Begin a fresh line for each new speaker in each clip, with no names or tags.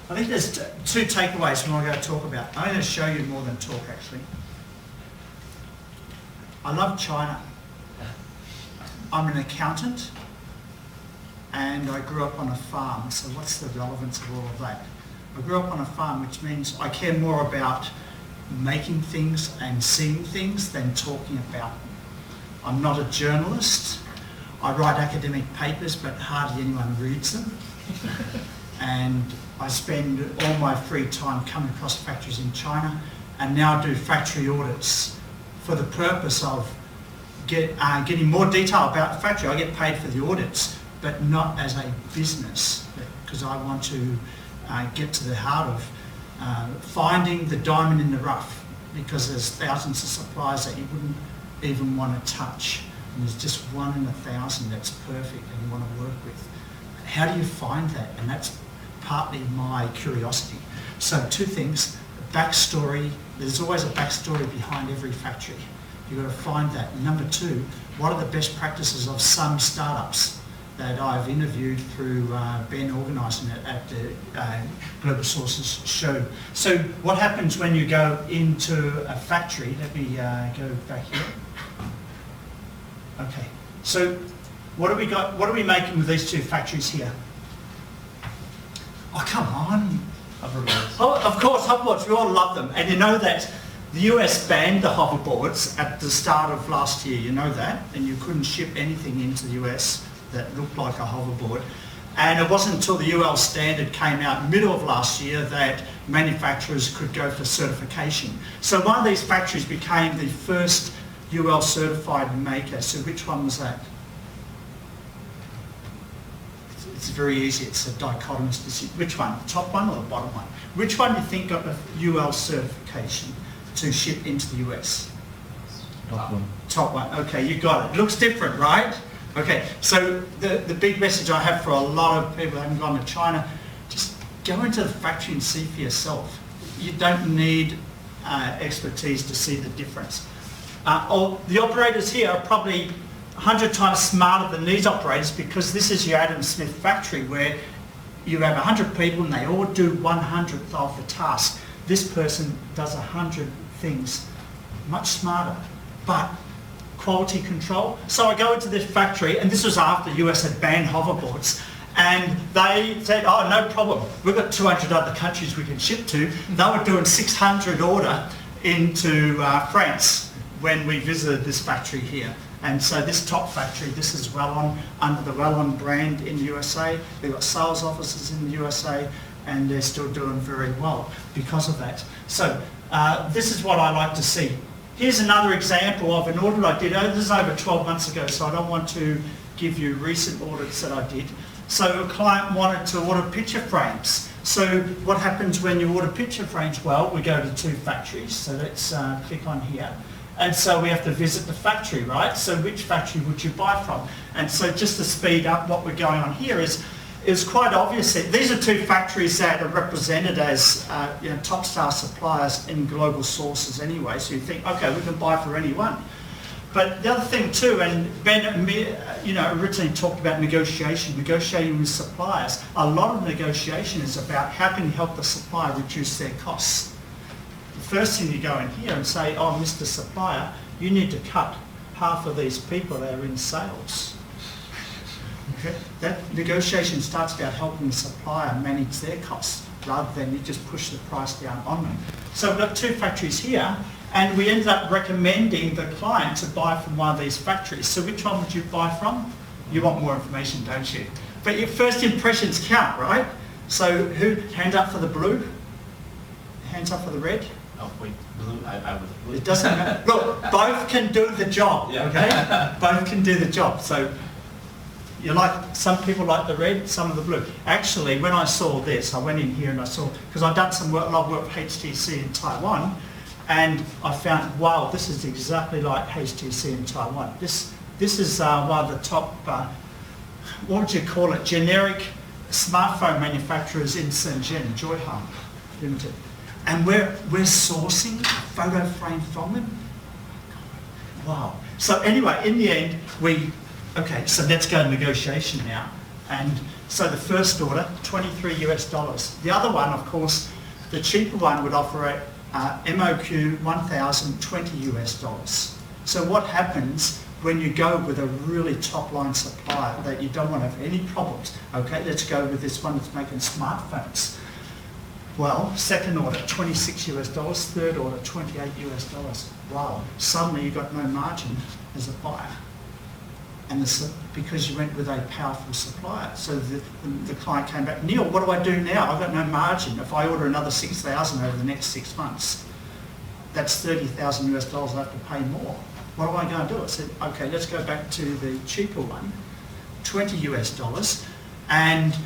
I think there's two takeaways from what I'm going to talk about. I'm going to show you more than talk, actually. I love China. I'm an accountant, and I grew up on a farm, so what's the relevance of all of that? I grew up on a farm, which means I care more about making things and seeing things than talking about them. I'm not a journalist. I write academic papers, but hardly anyone reads them. And I spend all my free time coming across factories in China, and now do factory audits for the purpose of getting more detail about the factory. I get paid for the audits, but not as a business, because I want to get to the heart of finding the diamond in the rough, because there's thousands of suppliers that you wouldn't even want to touch, and there's just one in 1,000 that's perfect and you want to work with. How do you find that? And that's partly my curiosity. So two things: backstory. There's always a backstory behind every factory. You've got to find that. And number two, what are the best practices of some startups that I've interviewed through Ben organising it at the Global Sources show. So what happens when you go into a factory? Let me go back here. Okay, so what have we got? What are we making with these two factories here? Oh, come on.
Hoverboards.
Oh, of course, hoverboards. We all love them. And you know that the US banned the hoverboards at the start of last year. You know that? And you couldn't ship anything into the US that looked like a hoverboard. And it wasn't until the UL standard came out middle of last year that manufacturers could go for certification. So one of these factories became the first UL certified maker. So which one was that? It's very easy. It's a dichotomous decision. Which one? The top one or the bottom one? Which one do you think got the UL certification to ship into the US?
Top one.
Top one. Okay, you got it. Looks different, right? Okay, so the big message I have for a lot of people who haven't gone to China, just go into the factory and see for yourself. You don't need expertise to see the difference. The operators here are probably 100 times smarter than these operators, because this is your Adam Smith factory where you have 100 people and they all do 1/100th of the task. This person does 100 things, much smarter, but quality control. So I go into this factory, and this was after the US had banned hoverboards, and they said, oh, no problem, we've got 200 other countries we can ship to. They were doing 600 order into France when we visited this factory here. And so this top factory, this is Wellon, under the Wellon brand in the USA. They've got sales offices in the USA, and they're still doing very well because of that. So this is what I like to see. Here's another example of an audit I did. This is over 12 months ago, so I don't want to give you recent audits that I did. So a client wanted to order picture frames. So what happens when you order picture frames? Well, we go to two factories. So let's click on here. And so we have to visit the factory, right? So which factory would you buy from? And so just to speed up what we're going on here is quite obvious that these are two factories that are represented as top star suppliers in Global Sources anyway. So you think, okay, we can buy for anyone. But the other thing too, and Ben originally talked about negotiating with suppliers. A lot of negotiation is about how can you help the supplier reduce their costs. The first thing you go in here and say, oh, Mr. Supplier, you need to cut half of these people that are in sales. Okay. That negotiation starts about helping the supplier manage their costs rather than you just push the price down on them. So we've got two factories here, and we ended up recommending the client to buy from one of these factories. So which one would you buy from? You want more information, don't you? But your first impressions count, right? So who, hands up for the blue? Hands up for the red?
Oh, wait, blue? I was blue.
It doesn't matter. Look, both can do the job,
yeah.
Okay? Both can do the job. So you like, some people like the red, some of the blue. Actually, when I saw this, I went in here and I saw, because I've done a lot of work with HTC in Taiwan, and I found, wow, this is exactly like HTC in Taiwan. This is one of the top, what would you call it, generic smartphone manufacturers in Shenzhen, Joyhang Limited. And we're sourcing a photo frame from them. Wow. So anyway, in the end, okay, so let's go to negotiation now. And So the first order, 23 US dollars. The other one, of course, the cheaper one would offer a MOQ 1,020 US dollars. So what happens when you go with a really top line supplier that you don't want to have any problems? Okay, let's go with this one that's making smartphones. Well, second order, 26 US dollars, third order, 28 US dollars. Wow, suddenly you've got no margin as a buyer. And because you went with a powerful supplier. So the client came back, Neil, what do I do now? I've got no margin. If I order another 6,000 over the next 6 months, that's 30,000 US dollars I have to pay more. What am I going to do? I said, okay, let's go back to the cheaper one, 20 US dollars, and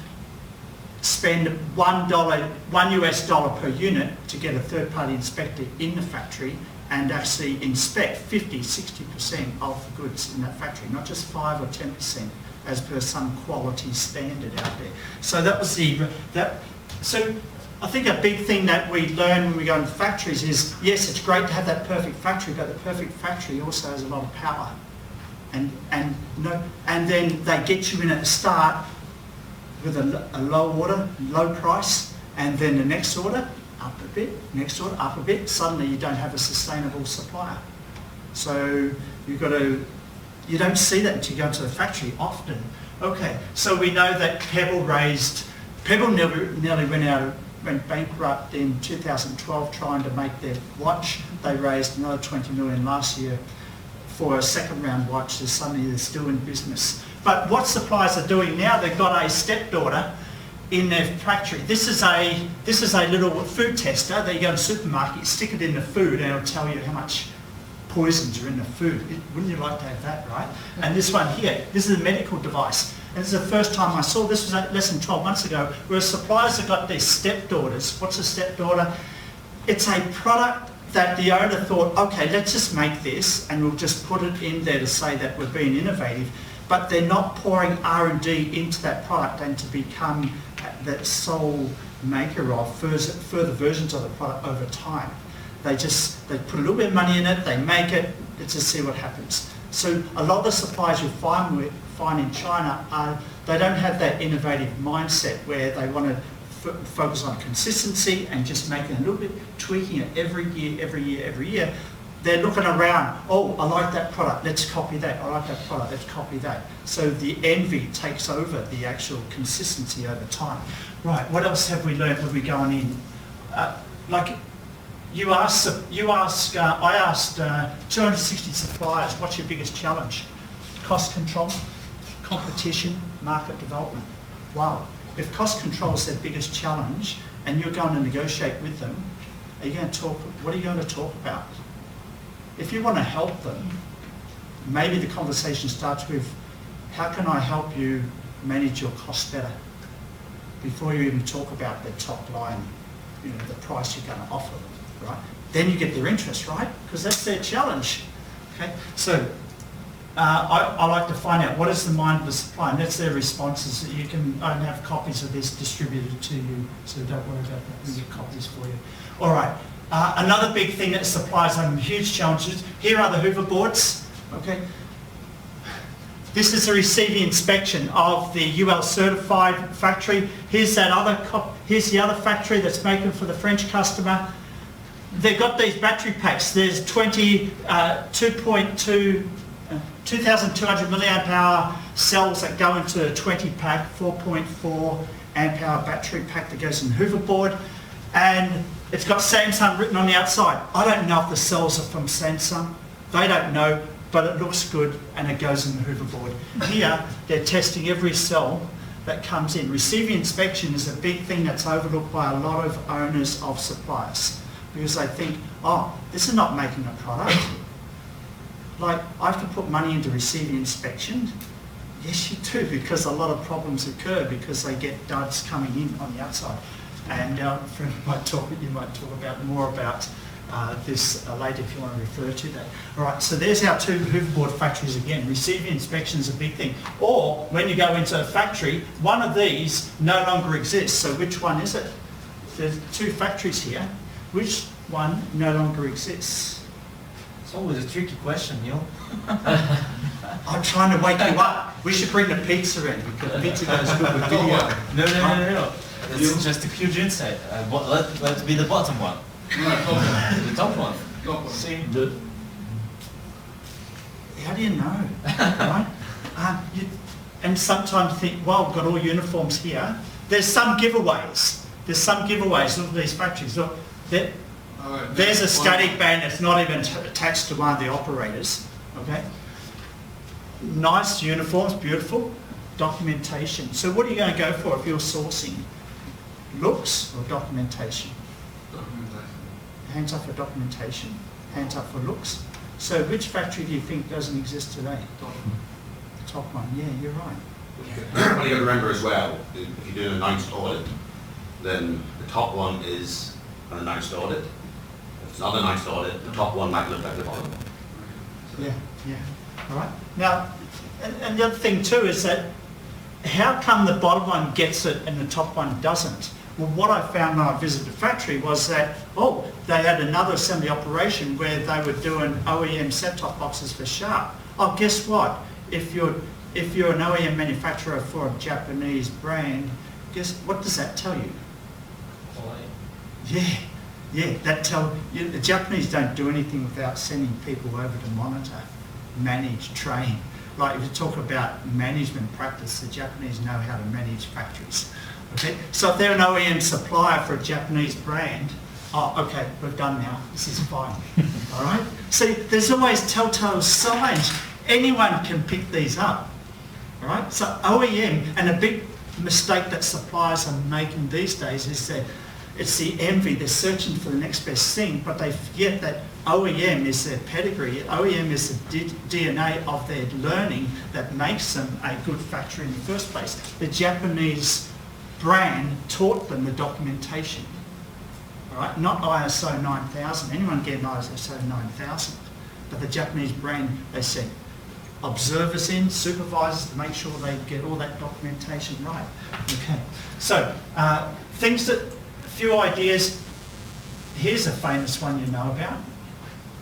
spend $1 US dollar per unit to get a third-party inspector in the factory and actually inspect 50-60% of the goods in that factory, not just 5 or 10% as per some quality standard out there. So that was so I think a big thing that we learn when we go into factories is, yes, it's great to have that perfect factory, but the perfect factory also has a lot of power. And then they get you in at the start with a low order, low price, and then the next order, up a bit, next order, up a bit, suddenly you don't have a sustainable supplier. So you don't see that until you go to the factory often. Okay, so we know that Pebble nearly went bankrupt in 2012 trying to make their watch. They raised another 20 million last year for a second round watch, so suddenly they're still in business. But what suppliers are doing now, they've got a stepdaughter in their factory. This is a little food tester that you go to the supermarket, you stick it in the food and it'll tell you how much poisons are in the food. Wouldn't you like to have that, right? And this one here, this is a medical device. And this is the first time I saw this, was less than 12 months ago, where suppliers have got their stepdaughters. What's a stepdaughter? It's a product that the owner thought, okay, let's just make this and we'll just put it in there to say that we're being innovative, but they're not pouring R&D into that product and to become that sole maker of further versions of the product over time. They put a little bit of money in it, they make it, let's just see what happens. So a lot of the suppliers you find in China, they don't have that innovative mindset where they want to focus on consistency and just making a little bit, tweaking it every year. They're looking around, oh, I like that product, let's copy that. I like that product, let's copy that. So the envy takes over the actual consistency over time. Right, what else have we learned when we're going in? I asked 260 suppliers, what's your biggest challenge? Cost control, competition, market development. Wow, if cost control is their biggest challenge and you're going to negotiate with them, what are you going to talk about? If you want to help them, maybe the conversation starts with, how can I help you manage your costs better? Before you even talk about the top line, the price you're going to offer them, right? Then you get their interest, right? Because that's their challenge. Okay, so I like to find out what is the mind of the supplier, and that's their responses. I don't have copies of this distributed to you, so don't worry about that. We'll get copies for you. All right. Another big thing that suppliers have huge challenges. Here are the hoverboards. Okay. This is a receiving inspection of the UL certified factory. Here's the other factory that's making for the French customer. They've got these battery packs. There's 2,200 milliamp hour cells that go into a 20 pack, 4.4 amp hour battery pack that goes in the hoverboard. And it's got Samsung written on the outside. I don't know if the cells are from Samsung. They don't know, but it looks good and it goes in the hoverboard. Here, they're testing every cell that comes in. Receiving inspection is a big thing that's overlooked by a lot of owners of suppliers because they think, oh, this is not making a product. Like, I have to put money into receiving inspection. Yes, you do, because a lot of problems occur because they get duds coming in on the outside. And you might talk more about this later if you want to refer to that. All right, so there's our two hoverboard factories again. Receiving inspection is a big thing. Or when you go into a factory, one of these no longer exists. So which one is it? There's two factories here. Which one no longer exists?
It's always a tricky question, Neil.
I'm trying to wake you up. We should bring the pizza in because pizza goes good with video.
No. It's just a huge insight. Let's be the bottom one. The top one. See?
How do you know? Right? And sometimes think, well, we've got all uniforms here. There's some giveaways. Look at these factories. Look, there's a static band that's not even attached to one of the operators. Okay. Nice uniforms, beautiful. Documentation. So what are you going to go for if you're sourcing? Looks or documentation?
Documentation.
Hands up for documentation. Hands up for looks. So which factory do you think doesn't exist today? The top one. Yeah, you're right.
What you got to remember as well, if you're doing an announced audit, then the top one is an announced audit. If it's not an announced audit, the top one might look like the bottom.
Yeah. All right. Now, and the other thing too is that how come the bottom one gets it and the top one doesn't? Well, what I found when I visited the factory was that, they had another assembly operation where they were doing OEM set-top boxes for Sharp. Oh, guess what? If you're an OEM manufacturer for a Japanese brand, guess what does that tell you? Yeah, that tell you the Japanese don't do anything without sending people over to monitor, manage, train. Like if you talk about management practice, the Japanese know how to manage factories. Okay, so if they're an OEM supplier for a Japanese brand, okay, we're done now. This is fine. All right. See, there's always telltale signs. Anyone can pick these up. All right. So OEM, and a big mistake that suppliers are making these days is that it's the envy. They're searching for the next best thing, but they forget that OEM is their pedigree. OEM is the DNA of their learning that makes them a good factory in the first place. The Japanese brand taught them the documentation. All right, not ISO 9000. Anyone get an ISO 9000? But the Japanese brand, they said, observers in, supervisors to make sure they get all that documentation right. Okay, so things that, a few ideas. Here's a famous one you know about.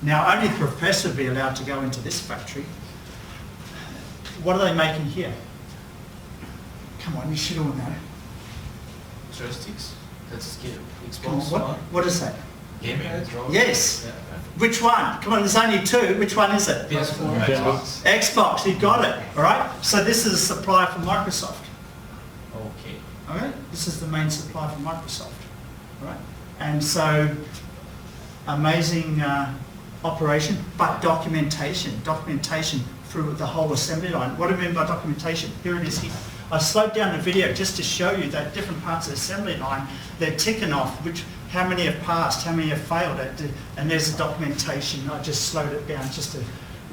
Now, only the professor would be allowed to go into this factory. What are they making here? Come on, you should all know.
Joysticks. That's a
Come on,
Xbox One.
what is that?
Gaming controller.
Yes.
Yeah.
Which one? Come on, there's only two. Which one is it?
PS4.
Xbox.
Xbox, you got it. All right. So this is a supplier from Microsoft.
Okay.
All right. This is the main supplier from Microsoft. All right. And so amazing operation, but documentation through the whole assembly line. What do I mean by documentation? Here it is here. I slowed down the video just to show you that different parts of the assembly line, they're ticking off how many have passed, how many have failed, and there's the documentation. I just slowed it down just to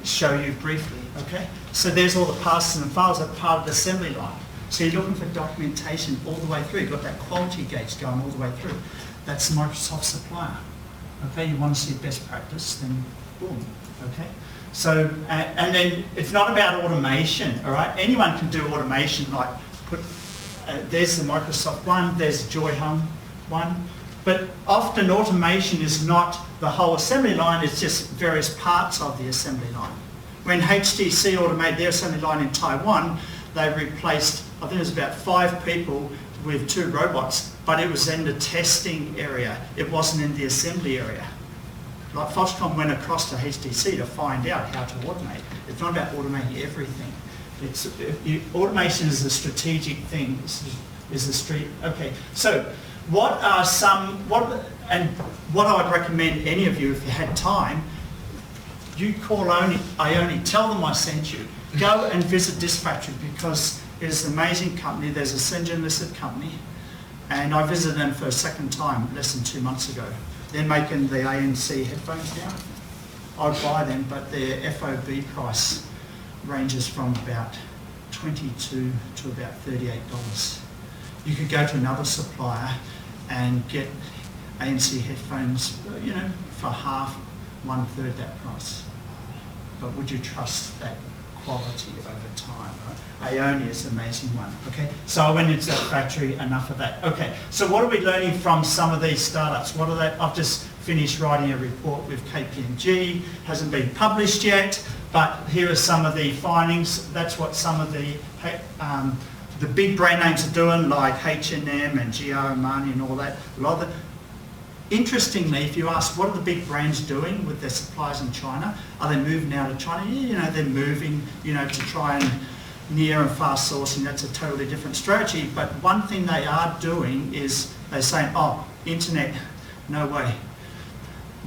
show you briefly, okay? So there's all the passes and fails that are part of the assembly line. So you're looking for documentation all the way through. You've got that quality gauge going all the way through. That's Microsoft supplier. Okay, you want to see best practice, then boom, okay? So, and then it's not about automation, all right? Anyone can do automation, like there's the Microsoft one, there's the Joyhung one, but often automation is not the whole assembly line, it's just various parts of the assembly line. When HTC automated their assembly line in Taiwan, they replaced, I think it was about 5 people with 2 robots, but it was in the testing area, it wasn't in the assembly area. Like Foxconn went across to HTC to find out how to automate. It's not about automating everything. Automation is a strategic thing. Okay, so what are what I would recommend any of you, if you had time, you call IONI, tell them I sent you. Go and visit this factory because it is an amazing company. There's a Shenzhen listed company, and I visited them for a second time less than 2 months ago. They're making the ANC headphones now. I'd buy them, but their FOB price ranges from about $22 to about $38. You could go to another supplier and get ANC headphones, for half, 1/3 that price. But would you trust that quality over time? Right? IONI is an amazing one. Okay, so I went into that factory. Enough of that. Okay, so what are we learning from some of these startups? What are they? I've just finished writing a report with KPMG, hasn't been published yet, but here are some of the findings. That's what some of the big brand names are doing, like H&M and GR Armani and all that. A lot of interestingly, if you ask what are the big brands doing with their suppliers in China, are they moving out of China? Yeah, you know, they're moving, you know, to try and near and fast sourcing. That's a totally different strategy. But one thing they are doing is they're saying, oh, internet, no way.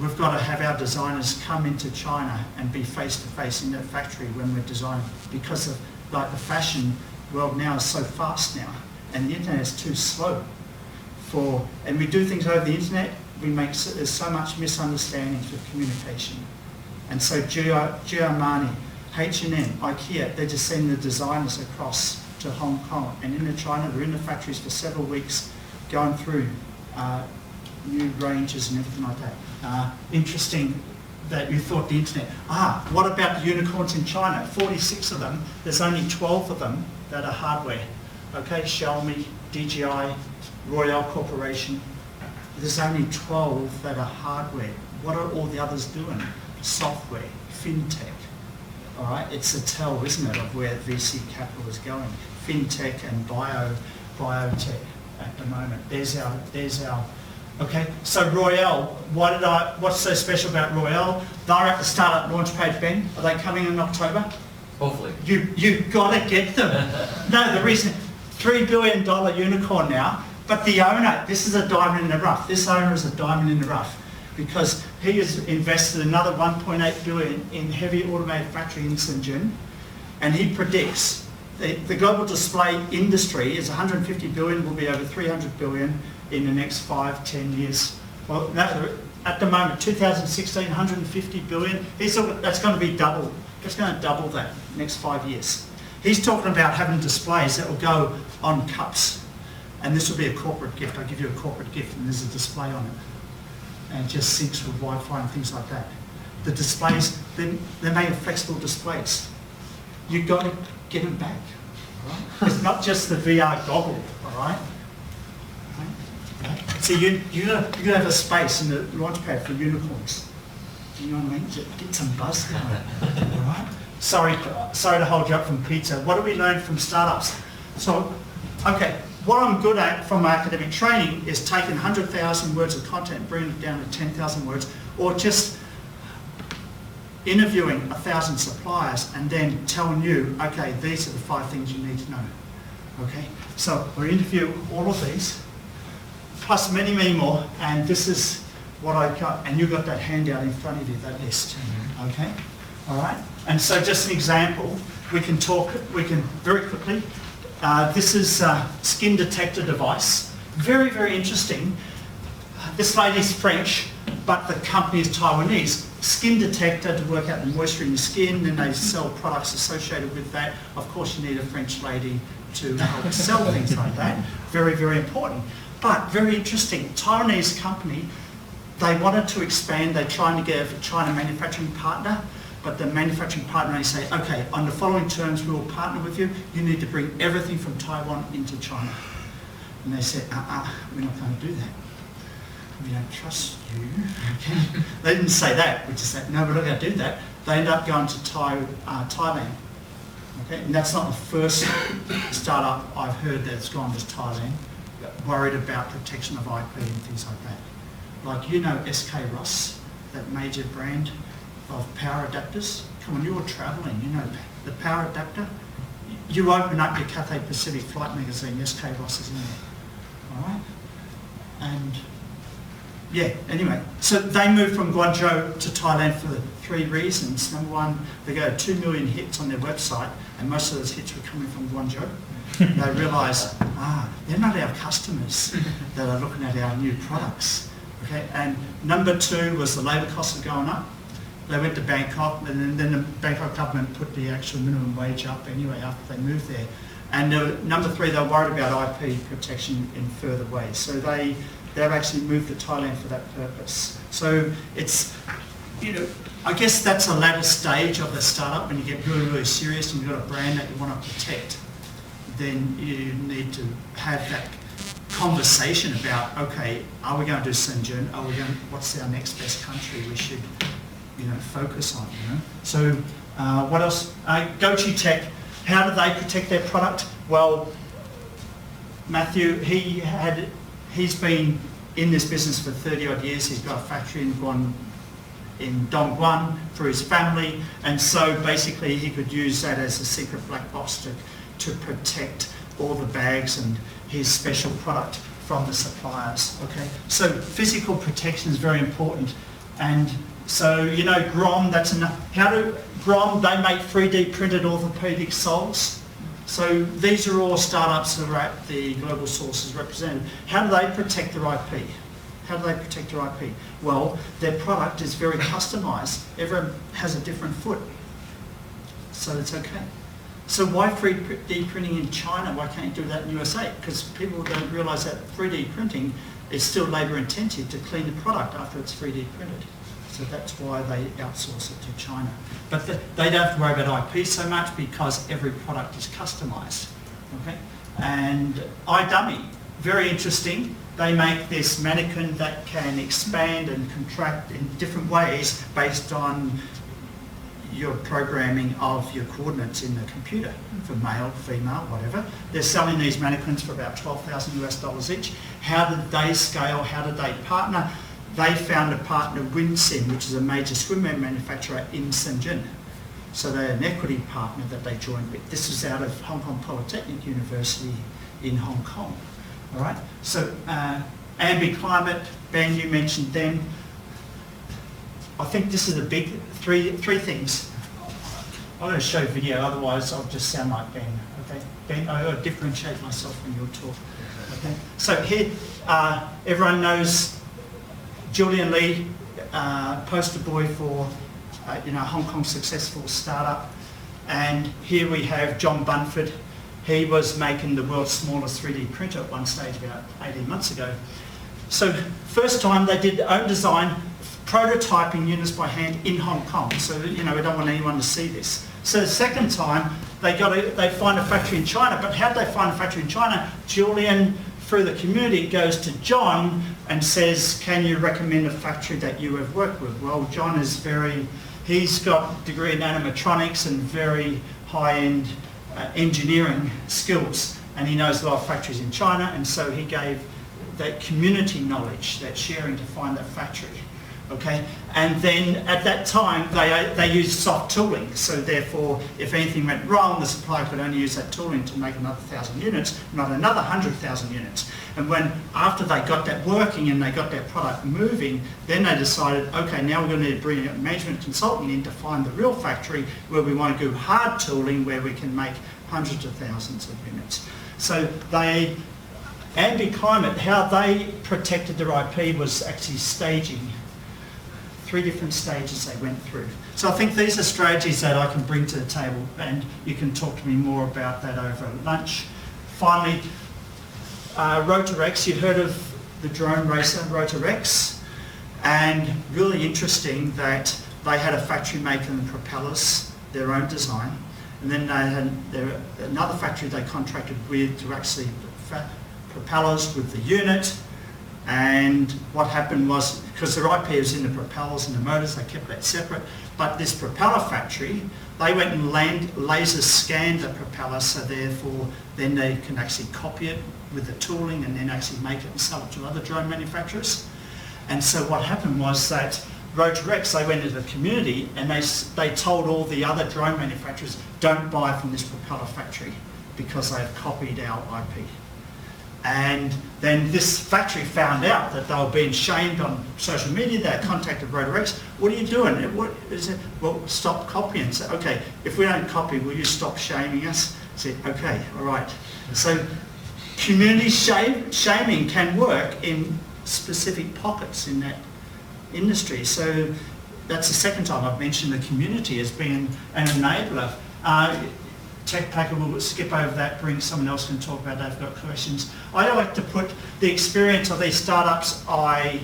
We've got to have our designers come into China and be face-to-face in their factory when we're designing, because of like the fashion world now is so fast now, and the internet is too slow for, and we do things over the internet, there's so much misunderstandings with communication. And so Armani, H&M, IKEA, they're just sending the designers across to Hong Kong, and in China they're in the factories for several weeks going through new ranges and everything like that. Interesting that you thought the internet. What about the unicorns in China? 46 of them, there's only 12 of them that are hardware. Okay, Xiaomi, DJI, Royale Corporation. There's only 12 that are hardware. What are all the others doing? Software, fintech. All right, it's a tell, isn't it, of where VC capital is going. Fintech and biotech at the moment. There's our. Okay, so Royale, what's so special about Royale? They're at the Startup Launchpad, Ben. Are they coming in October?
Hopefully.
You've got to get them. No, the reason, $3 billion unicorn now, but the owner, this is a diamond in the rough. This owner is a diamond in the rough because he has invested another $1.8 billion in heavy automated factory in Shenzhen, and he predicts the global display industry is 150 billion, will be over 300 billion in the next 5-10 years. Well, at the moment, 2016, 150 billion. That's going to be double. It's going to double that next 5 years. He's talking about having displays that will go on cups, and this will be a corporate gift. I give you a corporate gift, and there's a display on it, and it just syncs with Wi-Fi and things like that. The displays, they're made of flexible displays. You've got to get them back. All right? It's not just the VR goggle. All right. So you're gonna have a space in the launchpad for unicorns. Do you know what I mean? Get some buzz going. All right. Sorry to hold you up from pizza. What do we learn from startups? So, okay, what I'm good at from my academic training is taking 100,000 words of content and bringing it down to 10,000 words, or just interviewing 1,000 suppliers and then telling you, okay, these are the 5 things you need to know. Okay, so we interview all of these, plus many, many more, and this is what I got, and you've got that handout in front of you, that list, okay? All right, and so just an example, we can very quickly, this is a skin detector device, very, very interesting. This lady's French, but the company is Taiwanese. Skin detector to work out the moisture in your skin, and they sell products associated with that. Of course, you need a French lady to help sell things like that. Very, very important. But very interesting, Taiwanese company, they wanted to expand, they're trying to get a China manufacturing partner, but the manufacturing partner only say, okay, on the following terms we will partner with you, you need to bring everything from Taiwan into China. And they said, we're not going to do that. We don't trust you. Okay. They didn't say that, we just said, no, we're not going to do that. They ended up going to Thailand. Okay. And that's not the first startup I've heard that's gone to Thailand, worried about protection of IP and things like that. Like, you know, SK Ross, that major brand of power adapters. Come on, you're traveling, you know the power adapter. You open up your Cathay Pacific flight magazine, SK Ross is in there. All right? And yeah, anyway, so they moved from Guangzhou to Thailand for 3 reasons. Number one, they got 2 million hits on their website, and most of those hits were coming from Guangzhou. They realised, they're not our customers that are looking at our new products. Okay, and number 2 was the labour costs are going up. They went to Bangkok, and then the Bangkok government put the actual minimum wage up anyway after they moved there. And number 3, they were worried about IP protection in further ways. So they've actually moved to Thailand for that purpose. So it's, you know, I guess that's a latter stage of the startup when you get really, really serious and you've got a brand that you want to protect. Then you need to have that conversation about, okay, are we going to do Shenzhen? What's our next best country we should, focus on, So what else? Gochi Tech, how do they protect their product? Well, Matthew, he's been in this business for 30 odd years. He's got a factory in Dongguan for his family, and so basically he could use that as a secret black box to protect all the bags and his special product from the suppliers. Okay, so physical protection is very important, and so Grom. Grom? They make 3D printed orthopedic soles. So these are all startups that are at the Global Sources represented. How do they protect their IP? How do they protect their IP? Well, their product is very customised. Everyone has a different foot, so it's okay. So why 3D printing in China? Why can't you do that in USA? Because people don't realise that 3D printing is still labour intensive to clean the product after it's 3D printed. So that's why they outsource it to China. But they don't have to worry about IP so much because every product is customised. Okay? And iDummy, very interesting. They make this mannequin that can expand and contract in different ways based on your programming of your coordinates in the computer for male, female, whatever. They're selling these mannequins for about $12,000 each. How did they scale? How did they partner? They found a partner, Winsin, which is a major swimwear manufacturer in Shenzhen. So they're an equity partner that they joined with. This is out of Hong Kong Polytechnic University in HongOng. All right. So Ambiclimate, Ben, you mentioned them. I think this is the big three things. I'm going to show video, otherwise I'll just sound like Ben. Okay, Ben, I'll differentiate myself when you talk. Okay. So here, everyone knows Julian Lee, poster boy for Hong Kong successful startup, and here we have John Bunford. He was making the world's smallest 3D printer at one stage about 18 months ago. So first time they did their own design, prototyping units by hand in Hong Kong. So we don't want anyone to see this. So the second time they find a factory in China. But how did they find a factory in China? Julian, through the community, goes to John and says, can you recommend a factory that you have worked with? Well, John is he's got a degree in animatronics and very high-end engineering skills, and he knows a lot of factories in China, and so he gave that community knowledge, that sharing to find that factory. Okay, and then at that time they used soft tooling, so therefore if anything went wrong, the supplier could only use that tooling to make another 1,000 units, not another 100,000 units. And after they got that working and they got their product moving, then they decided, okay, now we're going to bring a management consultant in to find the real factory where we want to do hard tooling, where we can make hundreds of thousands of units. So Ambiclimate, how they protected their IP was actually staging. 3 different stages they went through. So I think these are strategies that I can bring to the table, and you can talk to me more about that over lunch. Finally, Rotarex, you heard of the drone racer Rotarex, and really interesting that they had a factory making the propellers, their own design, and then they had another factory they contracted with to actually propellers with the unit. And what happened was, because their IP was in the propellers and the motors, they kept that separate. But this propeller factory, they went and laser scanned the propeller, so therefore then they can actually copy it with the tooling and then actually make it and sell it to other drone manufacturers. And so what happened was that Rotarex, they went into the community and they told all the other drone manufacturers, don't buy from this propeller factory because they've copied our IP. And then this factory found out that they were being shamed on social media. They contacted Rotarex. What are you doing? What is it? Well, stop copying. So, okay, if we don't copy, will you stop shaming us? I said, okay, all right. So community shaming can work in specific pockets in that industry. So that's the second time I've mentioned the community as being an enabler. Tech Packer will skip over that, bring someone else and talk about that if they've got questions. I like to put the experience of these startups I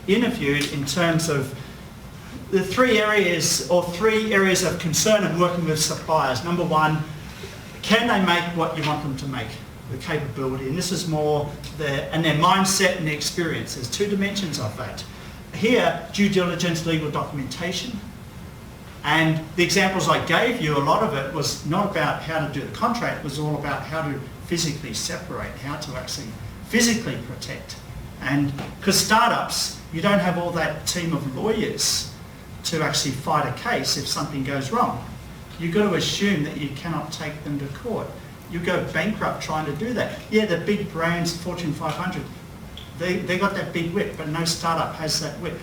interviewed in terms of the 3 areas of concern of working with suppliers. Number 1, can they make what you want them to make? the capability, and this is more their mindset and the experience. There's two dimensions of that. Here, due diligence, legal documentation, and the examples I gave you, a lot of it was not about how to do the contract, it was all about how to physically separate, how to actually physically protect. And because startups, you don't have all that team of lawyers to actually fight a case if something goes wrong. You've got to assume that you cannot take them to court. You go bankrupt trying to do that. Yeah, the big brands, Fortune 500, they got that big whip, but no startup has that whip.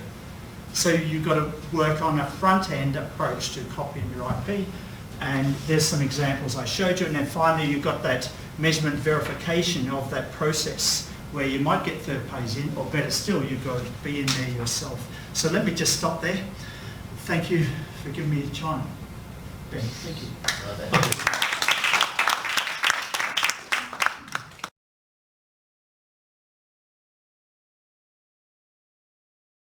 So you've got to work on a front-end approach to copying your IP. And there's some examples I showed you. And then finally, you've got that measurement verification of that process where you might get third parties in, or better still, you've got to be in there yourself. So let me just stop there. Thank you for giving me the time. Ben, thank you.